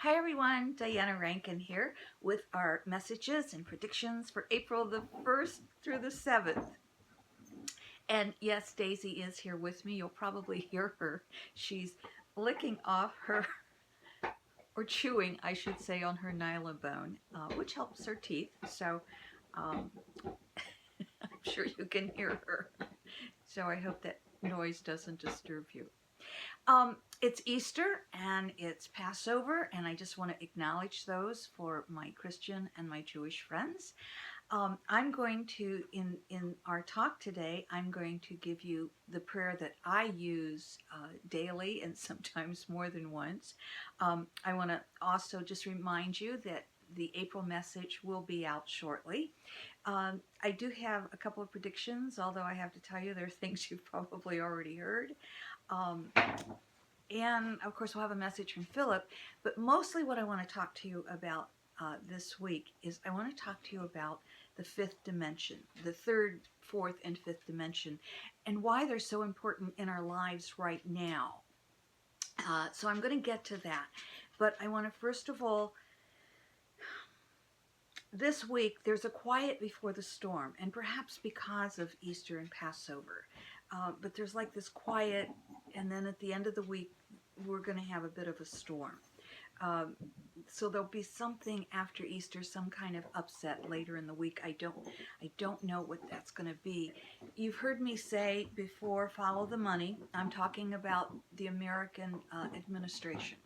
Hi everyone, Diana Rankin here with our messages and predictions for April the 1st through the 7th. And yes, Daisy is here with me. You'll probably hear her. She's licking off her, or chewing, I should say, on her Nylabone, which helps her teeth. So I'm sure you can hear her. So I hope that noise doesn't disturb you. It's Easter and it's Passover, and I just want to acknowledge those for my Christian and my Jewish friends. I'm going to, in our talk today, I'm going to give you the prayer that I use daily and sometimes more than once. I want to also just remind you that the April message will be out shortly. I do have a couple of predictions, although I have to tell you there are things you've probably already heard. And of course, we'll have a message from Philip. But mostly what I want to talk to you about this week is I want to talk to you about the fifth dimension, the third, fourth, and fifth dimension, and why they're so important in our lives right now. So I'm going to get to that. But I want to first of all, this week there's a quiet before the storm, and perhaps because of Easter and Passover. But there's like this quiet, and then at the end of the week, we're going to have a bit of a storm. So there'll be something after Easter, some kind of upset later in the week. I don't know what that's going to be. You've heard me say before, follow the money. I'm talking about the American administration.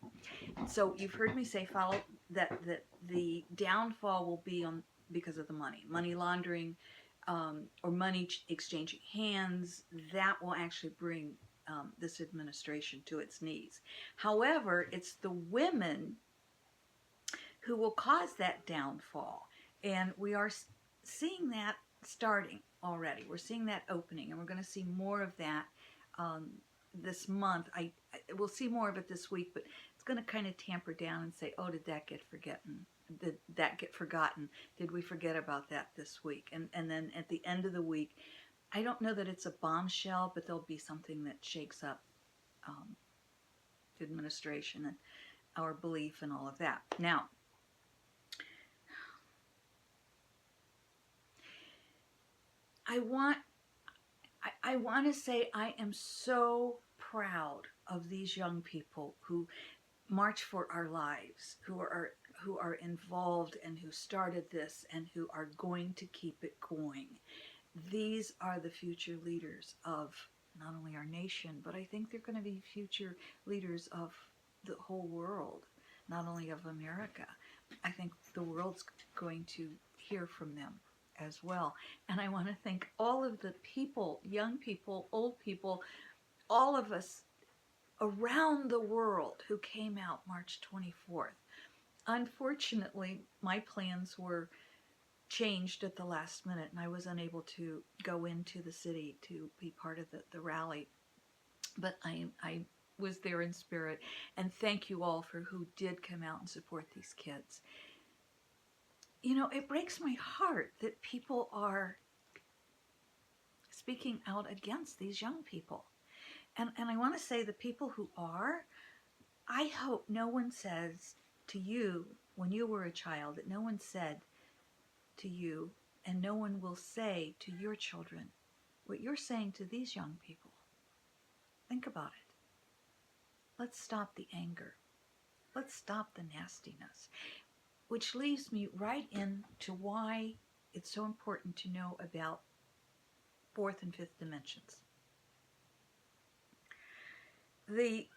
So you've heard me say follow that the downfall will be on because of the money laundering, or money exchanging hands. That will actually bring this administration to its knees. However, it's the women who will cause that downfall, and we are seeing that starting already. We're seeing that opening, and we're going to see more of that this month. We'll see more of it this week, but it's going to kind of tamper down and say, oh, did that get forgotten? Did that get forgotten? Did we forget about that this week? And then at the end of the week, I don't know that it's a bombshell, but there'll be something that shakes up the administration and our belief and all of that. Now, I want to say I am so proud of these young people who march for our lives, who are involved and who started this and who are going to keep it going. These are the future leaders of not only our nation, but I think they're going to be future leaders of the whole world, not only of America. I think the world's going to hear from them as well. And I want to thank all of the people, young people, old people, all of us around the world who came out March 24th. Unfortunately, my plans were changed at the last minute, and I was unable to go into the city to be part of the rally. But I was there in spirit, and thank you all for who did come out and support these kids. You know, it breaks my heart that people are speaking out against these young people. And I want to say the people who are, I hope no one says to you when you were a child, that no one said to you, and no one will say to your children what you're saying to these young people. Think about it. Let's stop the anger. Let's stop the nastiness. Which leads me right into why it's so important to know about fourth and fifth dimensions. The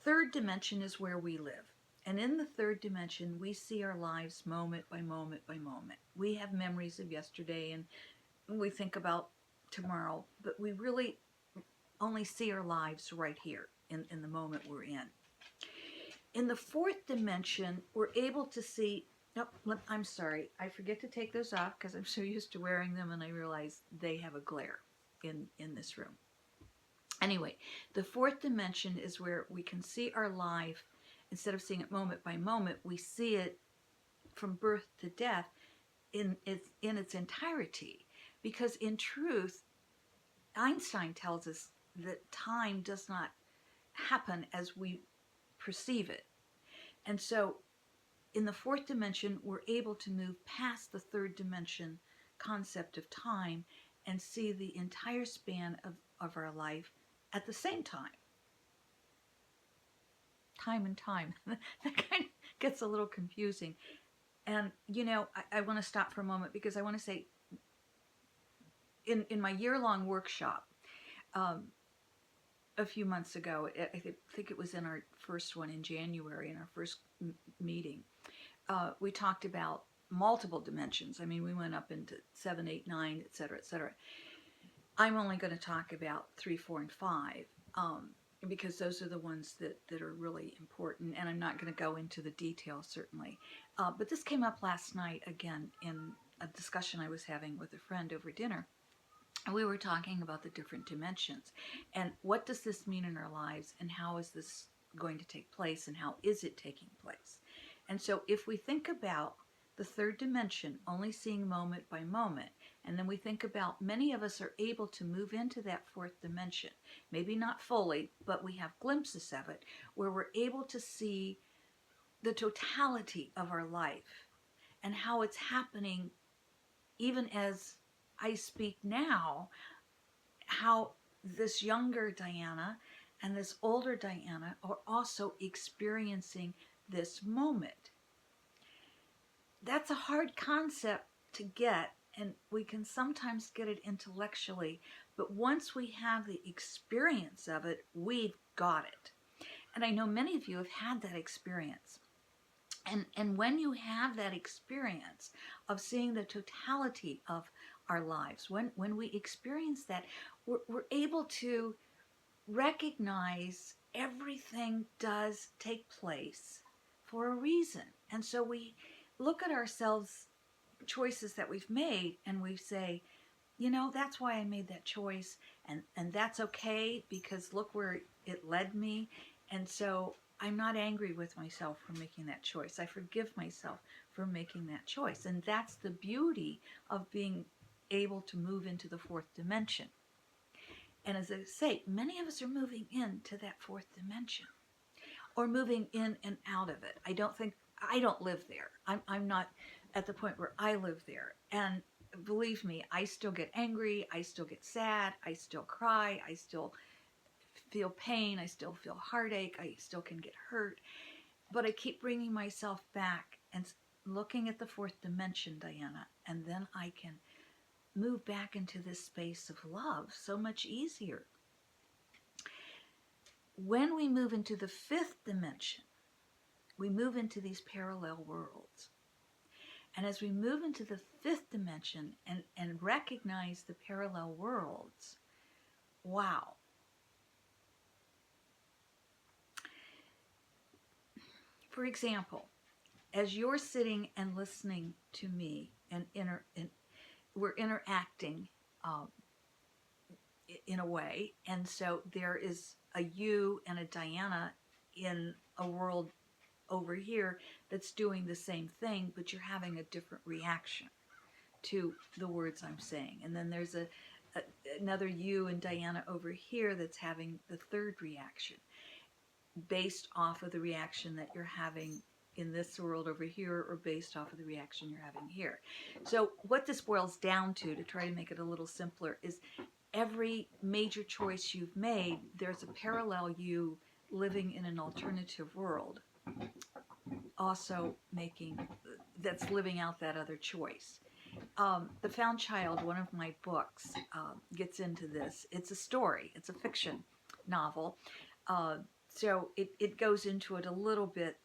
third dimension is where we live. And in the third dimension, we see our lives moment by moment by moment. We have memories of yesterday and we think about tomorrow, but we really only see our lives right here in the moment we're in. In the fourth dimension, we're able to see, I'm sorry, I forget to take those off because I'm so used to wearing them and I realize they have a glare in this room. Anyway, the fourth dimension is where we can see our life. Instead of seeing it moment by moment, we see it from birth to death in its entirety. Because in truth, Einstein tells us that time does not happen as we perceive it. And so in the fourth dimension, we're able to move past the third dimension concept of time and see the entire span of our life at the same time. Time and time. That kind of gets a little confusing. And, you know, I want to stop for a moment because I want to say in my year-long workshop, a few months ago, I think it was in our first one in January, in our first meeting, we talked about multiple dimensions. I mean, we went up into 7, 8, 9, et cetera, et cetera. I'm only going to talk about 3, 4, and 5 because those are the ones that are really important, and I'm not going to go into the details, certainly. But this came up last night, again, in a discussion I was having with a friend over dinner. And we were talking about the different dimensions and what does this mean in our lives and how is this going to take place and how is it taking place. And so if we think about the third dimension only seeing moment by moment, and then we think about many of us are able to move into that fourth dimension, maybe not fully, but we have glimpses of it where we're able to see the totality of our life and how it's happening even as I speak now, how this younger Diana and this older Diana are also experiencing this moment. That's a hard concept to get, and we can sometimes get it intellectually, but once we have the experience of it, we've got it. And I know many of you have had that experience. And when you have that experience of seeing the totality of our lives, when we experience that, we're able to recognize everything does take place for a reason. And so we look at ourselves, choices that we've made, and we say, you know, that's why I made that choice, and that's okay because look where it led me. And so I'm not angry with myself for making that choice. I forgive myself for making that choice. And that's the beauty of being able to move into the fourth dimension. And as I say, many of us are moving into that fourth dimension or moving in and out of it. I don't live there. I'm not at the point where I live there. And believe me, I still get angry. I still get sad. I still cry. I still feel pain. I still feel heartache. I still can get hurt. But I keep bringing myself back and looking at the fourth dimension, Diana, and then I can move back into this space of love so much easier. When we move into the fifth dimension, we move into these parallel worlds. And as we move into the fifth dimension and recognize the parallel worlds, wow. For example, as you're sitting and listening to me and we're interacting in a way, and so there is a you and a Diana in a world over here that's doing the same thing, but you're having a different reaction to the words I'm saying. And then there's another you and Diana over here that's having the third reaction based off of the reaction that you're having in this world over here or based off of the reaction you're having here. So what this boils down to try to make it a little simpler, is every major choice you've made, there's a parallel you living in an alternative world also that's living out that other choice. The Found Child, one of my books, gets into this. It's a story. It's a fiction novel. So it goes into it a little bit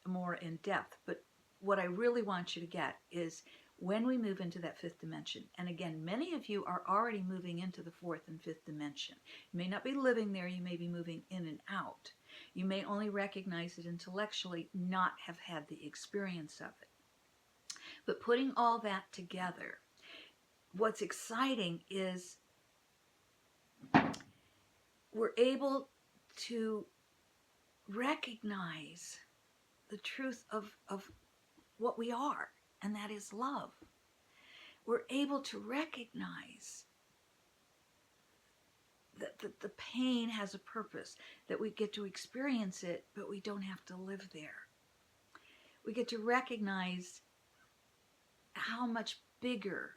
more in depth. But what I really want you to get is when we move into that fifth dimension, and again, many of you are already moving into the fourth and fifth dimension. You may not be living there. You may be moving in and out. You may only recognize it intellectually, not have had the experience of it. But putting all that together, what's exciting is we're able to recognize the truth of what we are, and that is love. We're able to recognize that the pain has a purpose, that we get to experience it, but we don't have to live there. We get to recognize how much bigger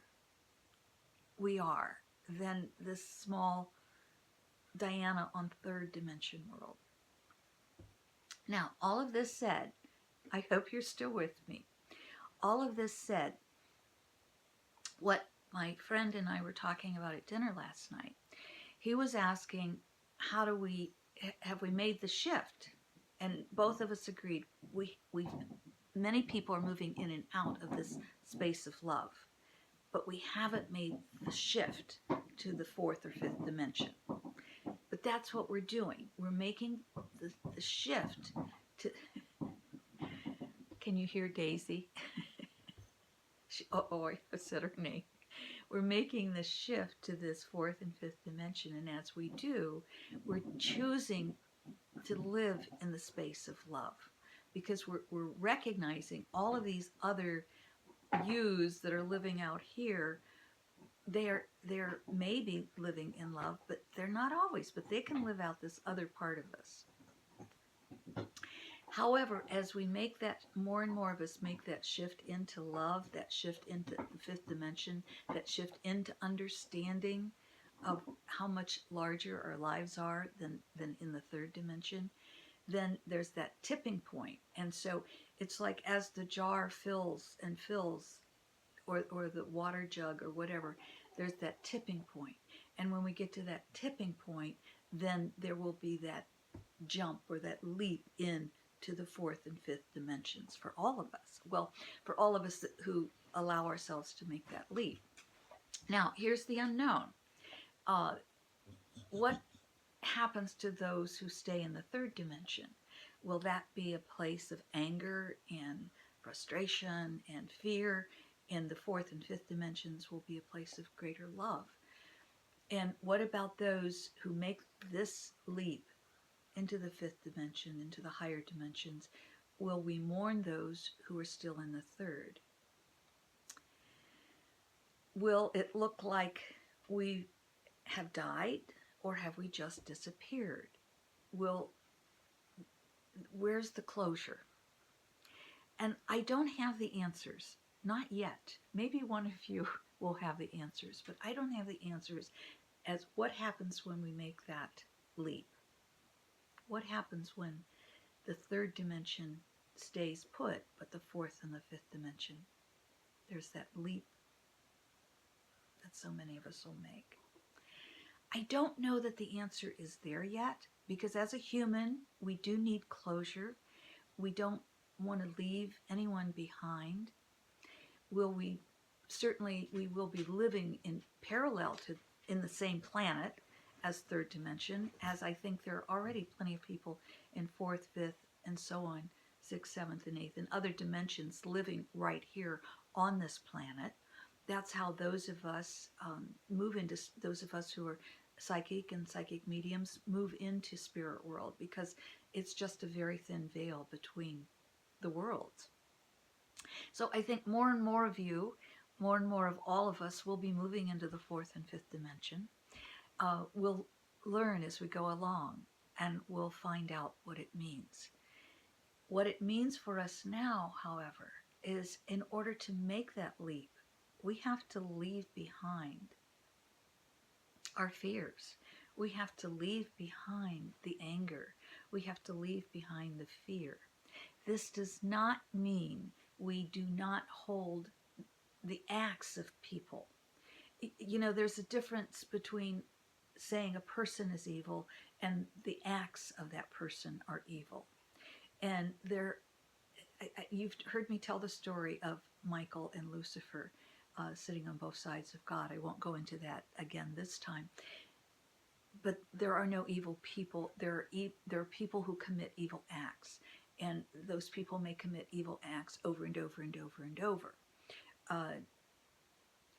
we are than this small Diana on third dimension world. Now, all of this said, I hope you're still with me. All of this said, what my friend and I were talking about at dinner last night, he was asking, have we made the shift? And both of us agreed, many people are moving in and out of this space of love, but we haven't made the shift to the fourth or fifth dimension. But that's what we're doing. We're making the shift to... Can you hear Daisy? I said her name. We're making the shift to this fourth and fifth dimension, and as we do, we're choosing to live in the space of love, because we're recognizing all of these other yous that are living out here. They're maybe living in love, but they're not always, but they can live out this other part of us. However, as we make that, more and more of us make that shift into love, that shift into the fifth dimension, that shift into understanding of how much larger our lives are than in the third dimension, then there's that tipping point. And so it's like as the jar fills and fills, or the water jug or whatever, there's that tipping point. And when we get to that tipping point, then there will be that jump or that leap in to the fourth and fifth dimensions for all of us. Well, for all of us who allow ourselves to make that leap. Now, here's the unknown. What happens to those who stay in the third dimension? Will that be a place of anger and frustration and fear? And the fourth and fifth dimensions will be a place of greater love. And what about those who make this leap into the fifth dimension, into the higher dimensions? Will we mourn those who are still in the third? Will it look like we have died, or have we just disappeared? Where's the closure? And I don't have the answers, not yet. Maybe one of you will have the answers, but I don't have the answers as what happens when we make that leap. What happens when the third dimension stays put, but the fourth and the fifth dimension, there's that leap that so many of us will make? I don't know that the answer is there yet, because as a human, we do need closure. We don't want to leave anyone behind. Certainly we will be living in parallel to, in the same planet as third dimension, as I think there are already plenty of people in fourth, fifth, and so on, sixth, seventh, and eighth, and other dimensions living right here on this planet. That's how those of us move into, those of us who are psychic and psychic mediums move into spirit world, because it's just a very thin veil between the worlds. So I think more and more of you, more and more of all of us will be moving into the fourth and fifth dimension. We'll learn as we go along, and we'll find out what it means. What it means for us now, however, is in order to make that leap, we have to leave behind our fears. We have to leave behind the anger. We have to leave behind the fear. This does not mean we do not hold the acts of people. You know, there's a difference between saying a person is evil and the acts of that person are evil. And you've heard me tell the story of Michael and Lucifer sitting on both sides of God. I won't go into that again this time. But there are no evil people. There are people who commit evil acts, and those people may commit evil acts over and over and over and over.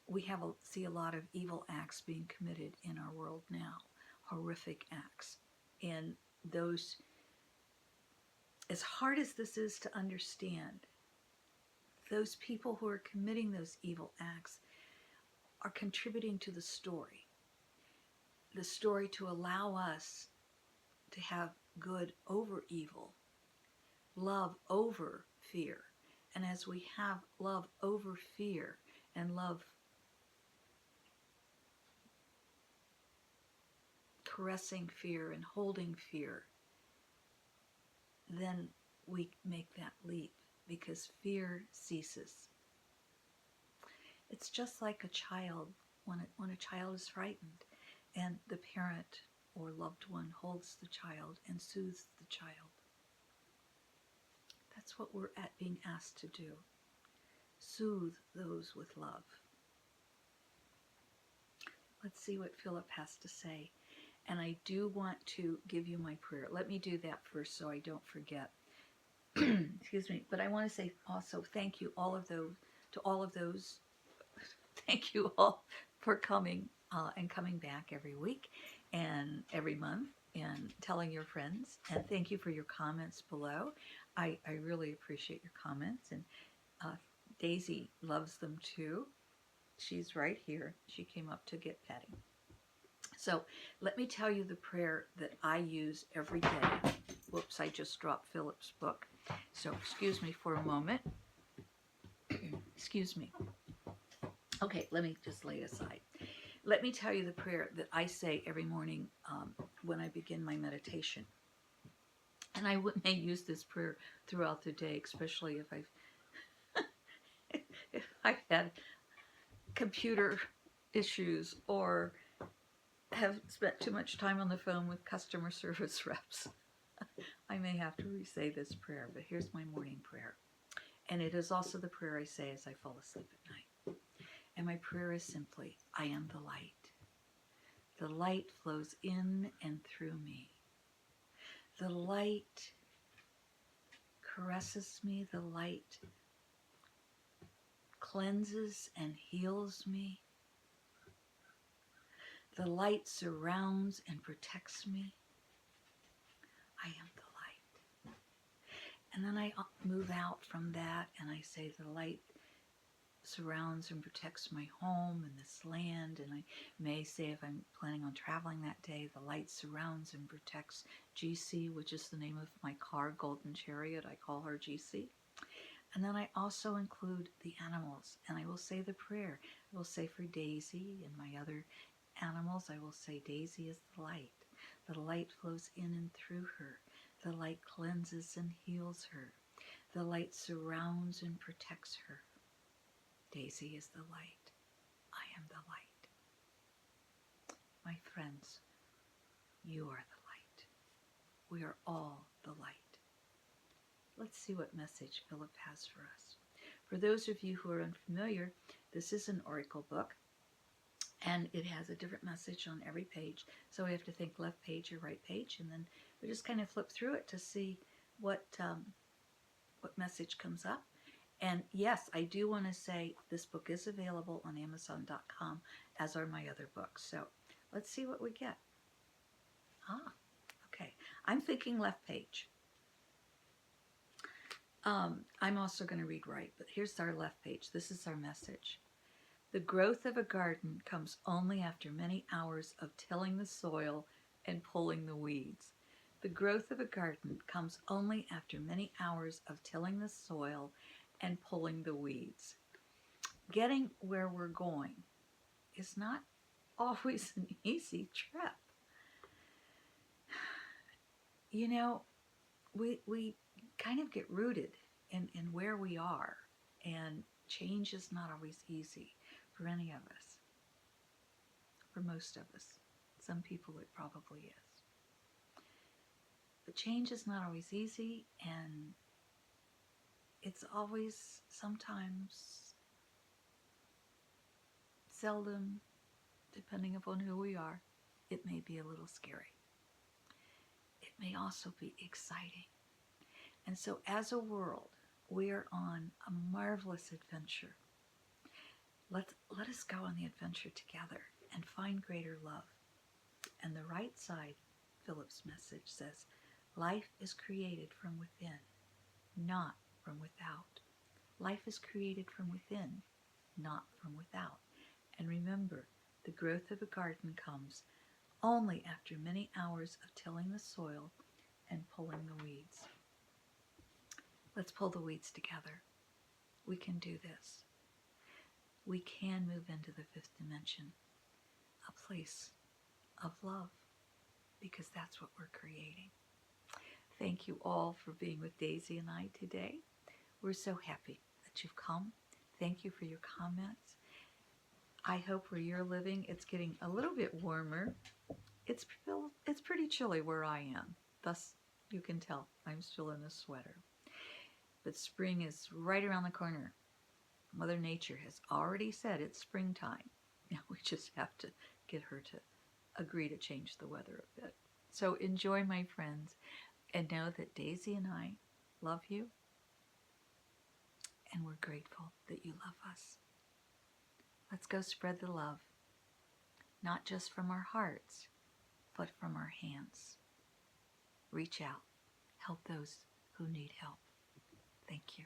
We see a lot of evil acts being committed in our world now, horrific acts. And those, as hard as this is to understand, those people who are committing those evil acts are contributing to the story to allow us to have good over evil, love over fear. And as we have love over fear and love caressing fear and holding fear, then we make that leap because fear ceases. It's just like a child when a child is frightened and the parent or loved one holds the child and soothes the child. That's what we're being asked to do. Soothe those with love. Let's see what Philip has to say. And I do want to give you my prayer. Let me do that first so I don't forget. Excuse me. But I want to say also thank you to all of those. Thank you all for coming and coming back every week and every month and telling your friends. And thank you for your comments below. I really appreciate your comments. And Daisy loves them too. She's right here. She came up to get petting. So let me tell you the prayer that I use every day. Whoops, I just dropped Philip's book. So excuse me for a moment. Excuse me. Okay, let me just lay it aside. Let me tell you the prayer that I say every morning when I begin my meditation. And I may use this prayer throughout the day, especially if I've had computer issues or have spent too much time on the phone with customer service reps. I may have to re-say this prayer, but here's my morning prayer. And it is also the prayer I say as I fall asleep at night. And my prayer is simply, I am the light. The light flows in and through me. The light caresses me. The light cleanses and heals me. The light surrounds and protects me. I am the light. And then I move out from that and I say the light surrounds and protects my home and this land. And I may say if I'm planning on traveling that day, the light surrounds and protects GC, which is the name of my car, Golden Chariot. I call her GC. And then I also include the animals, and I will say the prayer. I will say for Daisy and my other animals, I will say Daisy is the light. The light flows in and through her. The light cleanses and heals her. The light surrounds and protects her. Daisy is the light. I am the light. My friends, you are the light. We are all the light. Let's see what message Philip has for us. For those of you who are unfamiliar, this is an oracle book, and it has a different message on every page. So we have to think left page or right page, and then we just kind of flip through it to see what message comes up. And yes, I do want to say this book is available on Amazon.com, as are my other books. So let's see what we get. Okay. I'm thinking left page. I'm also going to read right, but here's our left page. This is our message. The growth of a garden comes only after many hours of tilling the soil and pulling the weeds. The growth of a garden comes only after many hours of tilling the soil and pulling the weeds. Getting where we're going is not always an easy trip. You know, we kind of get rooted in where we are, and change is not always easy for any of us. For most of us. Some people it probably is. But change is not always easy, and it's always sometimes, seldom, depending upon who we are, it may be a little scary. It may also be exciting. And so as a world, we are on a marvelous adventure. Let us go on the adventure together and find greater love. And the right side, Philip's message says, life is created from within, not from without. Life is created from within, not from without. And remember, the growth of a garden comes only after many hours of tilling the soil and pulling the weeds. Let's pull the weeds together. We can do this. We can move into the fifth dimension, a place of love, because that's what we're creating. Thank you all for being with Daisy and I today. We're so happy that you've come. Thank you for your comments. I hope where you're living, it's getting a little bit warmer. It's pretty chilly where I am. Thus, you can tell I'm still in a sweater. But spring is right around the corner. Mother Nature has already said it's springtime. Now we just have to get her to agree to change the weather a bit. So enjoy, my friends, and know that Daisy and I love you, and we're grateful that you love us. Let's go spread the love, not just from our hearts, but from our hands. Reach out. Help those who need help. Thank you.